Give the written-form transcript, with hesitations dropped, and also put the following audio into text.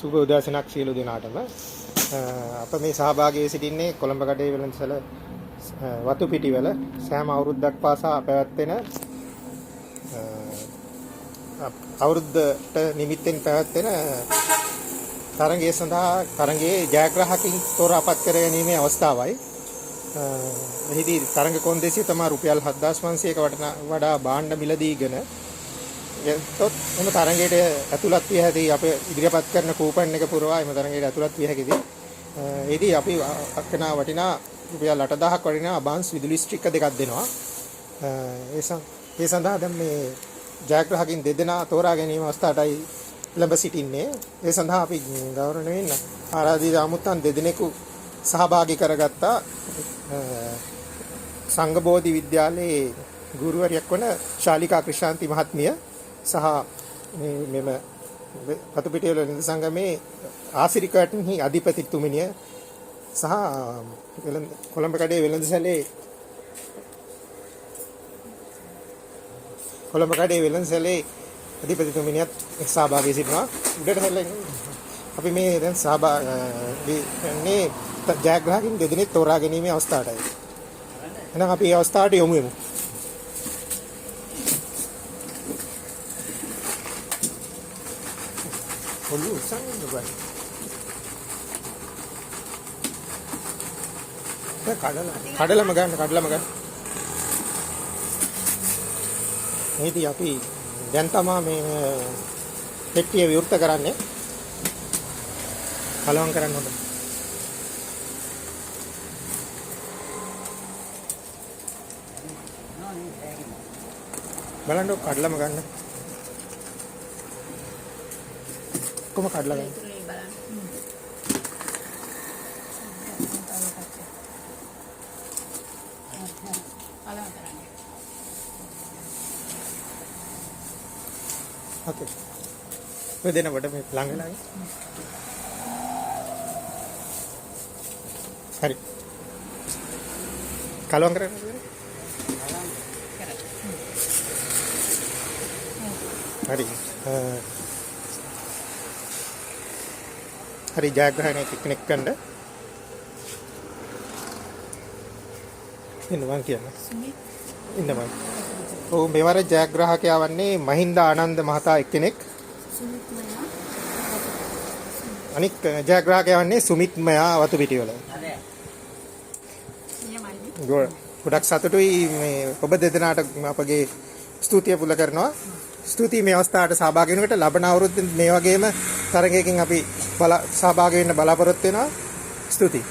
සුබ උදෑසනක් සියලු දෙනාටම අප මේ සහභාගී සිටින්නේ කොළඹ කඩේ වෙළඳසැල වතුපිටිවල සෑම අවුරුද්දක් පාසා පැවැත්වෙන අවුරුද්දට නිමිත්තෙන් පැවැත්වෙන තරගය සඳහා තරගයේ ජයග්‍රාහකින් තෝරාපත් කර ගැනීමේ අවස්ථාවයි. එහිදී තරග කොන්දේසිය තමයි රුපියල් 7500ක වඩා භාණ්ඩ මිලදීගෙන එතොත් එම තරගයට ඇතුළත් විය හැකි අපේ ඉදිරිපත් කරන කූපන් එක පුරවා එම තරගයට ඇතුළත් විය හැකිදී එහිදී අපි අක්කන වටිනා රුපියල් 8000ක් වටිනා අබාන්ස් විදුලි ස්ටික් දෙකක් දෙනවා. ඒ සඳහා දැන් මේ ජයග්‍රාහකින් දෙදෙනා තෝරා ගැනීම අවස්ථාවටයි ලැබ සිටින්නේ. ඒ සඳහා අපි ගෞරවණීය ආරාධිත ආමුත්තන් දෙදෙනෙකු සහභාගී කරගත්තා. සංඝබෝධි විද්‍යාලයේ ගුරුවරියක් වන ශාලිකා ක්‍රිෂාන්ති මහත්මිය සහ මෙම වතුපිටිය වෙළඳ සංගමේ ආසිරිකටන්හි අධිපතිතුමිනිය සහ කොළඹ කඩේ වෙළඳසැලේ අධිපතිතුමිනියත් සහභාගී සිටිනවා. උඩට හැලෙන් අපි මේ දැන් සහභාගී වෙන්නේ ජයග්‍රාහකින් දෙදෙනෙක් තෝරා ගැනීමේ අවස්ථාවටයි. එහෙනම් අපි මේ අවස්ථාවට යමු. ඔළුව උස්සන්නේ බෑ. කඩලම ගන්න. මේදී අපි දැන් තමයි මේ පෙට්ටිය විවෘත කරන්නේ. කලවම් කරන්න හොඳ. බලන්න කඩලම ගන්න. කොහොම කඩලා ගන්න. ओके ඔය දෙන වට මේ ළඟ ළඟ හරි කලවම් කරන්න හරි හරි ජයග්‍රහණය කෙනෙක් ගන්න ඉන්න මං කියන්නේ ඉන්න මං ඔව් මෙවර ජයග්‍රාහකයා වන්නේ මහින්ද ආනන්ද මහතා එක්කෙනෙක්. අනික් ජයග්‍රාහකයා වන්නේ සුමිත්මයා වතුපිටිවල. ගොඩක් සතුටුයි මේ ඔබ දෙදෙනාට අපගේ ස්තුතිය පුල කරනවා. ස්තුතියි මේ අවස්ථාවට සහභාගී වෙනකොට ලබන අවුරුද්දේ මේ වගේම තරගයකින් අපි සහභාගී වෙන්න බලාපොරොත්තු වෙනවා. ස්තුතියි.